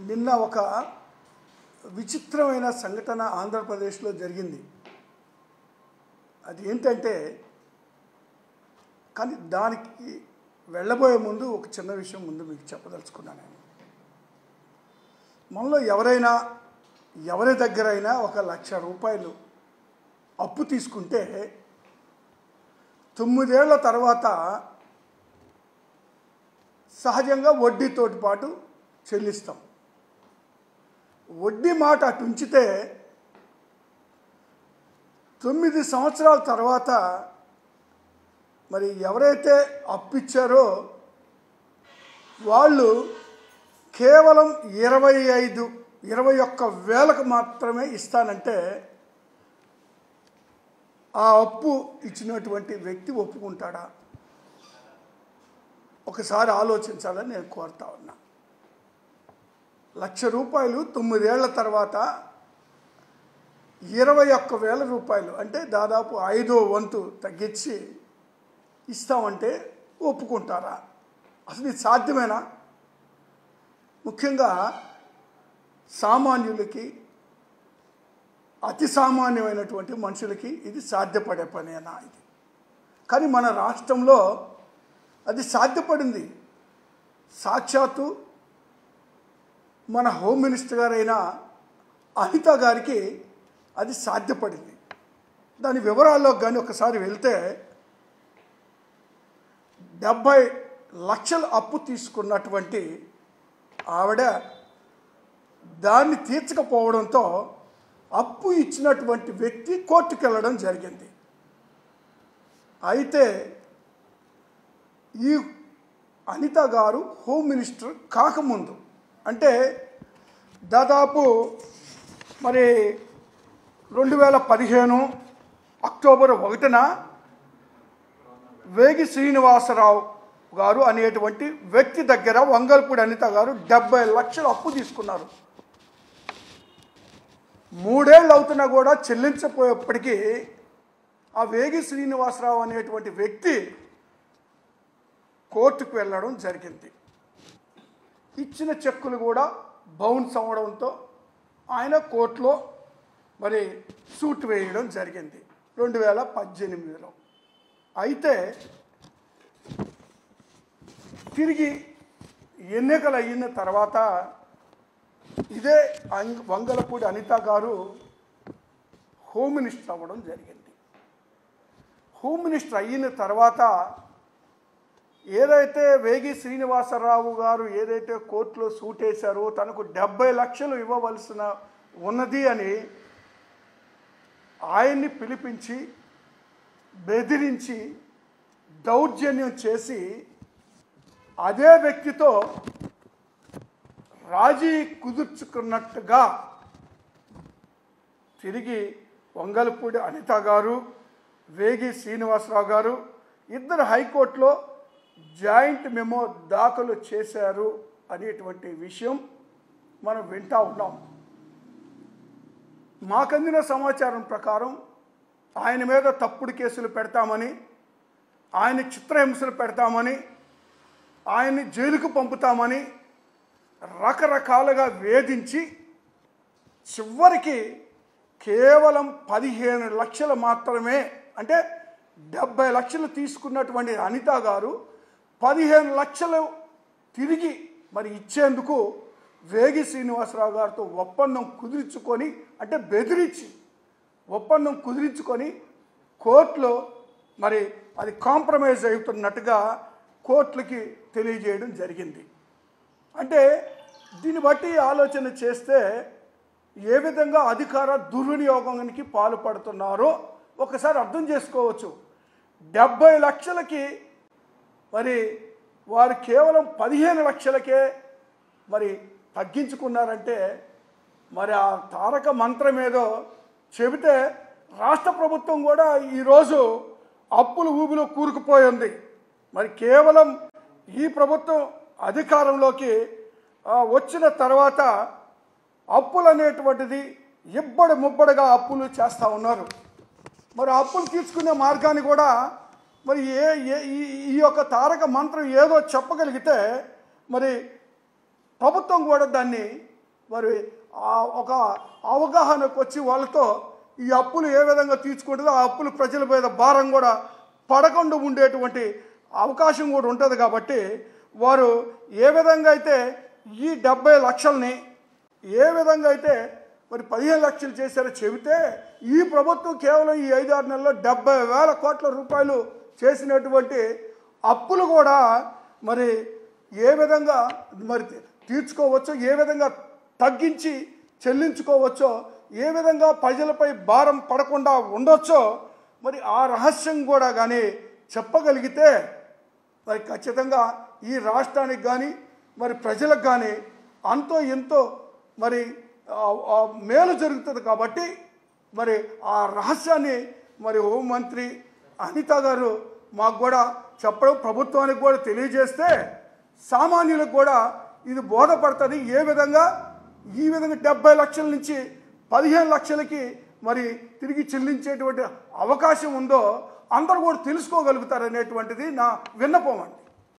నిన్న ఒక విచిత్రమైన సంఘటన ఆంధ్రప్రదేశ్లో జరిగింది. అది ఏంటంటే, కానీ దానికి వెళ్ళబోయే ముందు ఒక చిన్న విషయం ముందు మీకు చెప్పదలుచుకున్నాను. నేను మనలో ఎవరైనా ఎవరి దగ్గరైనా 1,00,000 రూపాయలు అప్పు తీసుకుంటే 9 ఏళ్ల తర్వాత సహజంగా వడ్డీతోటి పాటు చెల్లిస్తాం. వడ్డీ మాట అటు ఉంచితే 9 సంవత్సరాల తర్వాత మరి ఎవరైతే అప్పు ఇచ్చారో వాళ్ళు కేవలం 21,000కు మాత్రమే ఇస్తానంటే ఆ అప్పు ఇచ్చినటువంటి వ్యక్తి ఒప్పుకుంటాడా? ఒకసారి ఆలోచించాలని నేను కోరుతా ఉన్నా. 1,00,000 రూపాయలు 9 ఏళ్ల తర్వాత 21,000 రూపాయలు అంటే దాదాపు 5వ వంతు తగ్గించి ఇస్తామంటే ఒప్పుకుంటారా? అసలు ఇది సాధ్యమేనా? ముఖ్యంగా సామాన్యులకి, అతి సామాన్యమైనటువంటి మనుషులకి ఇది సాధ్యపడే పనేనా? ఇది కానీ మన రాష్ట్రంలో అది సాధ్యపడింది. సాక్షాత్తు మన హోమ్ మినిస్టర్ గారైన అనిత గారికి అది సాధ్యపడింది. దాని వివరాల్లో కానీ ఒకసారి వెళ్తే 70 లక్షల అప్పు తీసుకున్నటువంటి ఆవిడ దాన్ని తీర్చకపోవడంతో అప్పు ఇచ్చినటువంటి వ్యక్తి కోర్టుకు వెళ్ళడం జరిగింది. అయితే ఈ అనిత గారు హోమ్ మినిస్టర్ కాకముందు అంటే దాదాపు మరి 2015 అక్టోబర్ 1న వేగి శ్రీనివాసరావు గారు అనేటువంటి వ్యక్తి దగ్గర వంగల్పూడి అనిత గారు 70 లక్షలు అప్పు తీసుకున్నారు. 3 ఏళ్ళు అవుతున్నా కూడా చెల్లించపోయేప్పటికీ ఆ వేగి శ్రీనివాసరావు అనేటువంటి వ్యక్తి కోర్టుకు వెళ్ళడం జరిగింది. ఇచ్చిన చెక్కులు కూడా బౌన్స్ అవ్వడంతో ఆయన కోర్టులో మరి సూట్ వేయడం జరిగింది 2018లో. అయితే తిరిగి ఎన్నికలు అయిన తర్వాత ఇదే వంగలపూడి అనిత గారు హోమ్ మినిస్టర్ అవ్వడం జరిగింది. హోమ్ మినిస్టర్ అయిన తర్వాత ఏదైతే వేగి శ్రీనివాసరావు గారు ఏదైతే కోర్టులో సూట్ వేశారో తనకు 70 లక్షలు ఇవ్వవలసిన ఉన్నది అని ఆయన్ని పిలిపించి బెదిరించి దౌర్జన్యం చేసి అదే వ్యక్తితో రాజీ కుదుర్చుకున్నట్టుగా తిరిగి వంగలపూడి అనిత గారు, వేగి శ్రీనివాసరావు గారు ఇద్దరు హైకోర్టులో జాయింట్ మెమో దాఖలు చేశారు అనేటువంటి విషయం మనం వింటూ ఉన్నాం. మాకందిన సమాచారం ప్రకారం ఆయన మీద తప్పుడు కేసులు పెడతామని, ఆయన చిత్రహింసలు పెడతామని, ఆయన్ని జైలుకు పంపుతామని రకరకాలుగా వేధించి చివరికి కేవలం 15 లక్షలు మాత్రమే అంటే 70 లక్షలు తీసుకున్నటువంటి అనిత గారు 15 లక్షలు తిరిగి మరి ఇచ్చేందుకు వేగి శ్రీనివాసరావు గారితో ఒప్పందం కుదుర్చుకొని అంటే బెదిరించి ఒప్పందం కుదిరించుకొని కోర్టులో మరి అది కాంప్రమైజ్ అవుతున్నట్టుగా కోర్టులకి తెలియజేయడం జరిగింది. అంటే దీన్ని బట్టి ఆలోచన చేస్తే ఏ విధంగా అధికార దుర్వినియోగానికి పాల్పడుతున్నారో ఒకసారి అర్థం చేసుకోవచ్చు. 70 లక్షలకి మరి వారు కేవలం 15 లక్షలకే మరి తగ్గించుకున్నారంటే మరి ఆ తారక మంత్రం ఏదో చెబితే రాష్ట్ర ప్రభుత్వం కూడా ఈరోజు అప్పుల ఊబిలో కూరుకుపోయింది. మరి కేవలం ఈ ప్రభుత్వం అధికారంలోకి వచ్చిన తర్వాత అప్పులు అనేటువంటిది ఇబ్బడి ముబ్బడిగా అప్పులు చేస్తూ ఉన్నారు. మరి అప్పులు తీర్చుకునే మార్గాన్ని కూడా మరి ఈ యొక్క తారక మంత్రం ఏదో చెప్పగలిగితే మరి ప్రభుత్వం కూడా దాన్ని మరి ఒక అవగాహనకు వచ్చి వాళ్ళతో ఈ అప్పులు ఏ విధంగా తీర్చుకుంటుందో ఆ అప్పులు ప్రజల మీద భారం కూడా పడకుండా ఉండేటువంటి అవకాశం కూడా ఉంటుంది. కాబట్టి వారు ఏ విధంగా అయితే ఈ 70 లక్షల్ని ఏ విధంగా అయితే మరి 15 లక్షలు చేశారో చెబితే ఈ ప్రభుత్వం కేవలం ఈ 5-6 నెలల్లో 70,000 కోట్ల రూపాయలు చేసినటువంటి అప్పులు కూడా మరి ఏ విధంగా మరి తీర్చుకోవచ్చో, ఏ విధంగా తగ్గించి చెల్లించుకోవచ్చో, ఏ విధంగా ప్రజలపై భారం పడకుండా ఉండొచ్చో మరి ఆ రహస్యం కూడా కానీ చెప్పగలిగితే మరి ఖచ్చితంగా ఈ రాష్ట్రానికి కానీ మరి ప్రజలకు కానీ అంతో ఎంతో మరి మేలు జరుగుతుంది. కాబట్టి మరి ఆ రహస్యాన్ని మరి హోంమంత్రి అనిత గారు మాకు కూడా చెప్పడం, ప్రభుత్వానికి కూడా తెలియజేస్తే సామాన్యులకు కూడా ఇది బోధపడుతుంది. ఏ విధంగా ఈ విధంగా 70 లక్షల నుంచి 15 లక్షలకి మరి తిరిగి చెల్లించేటువంటి అవకాశం ఉందో అందరూ కూడా తెలుసుకోగలుగుతారనేటువంటిది నా విన్నపం అండి.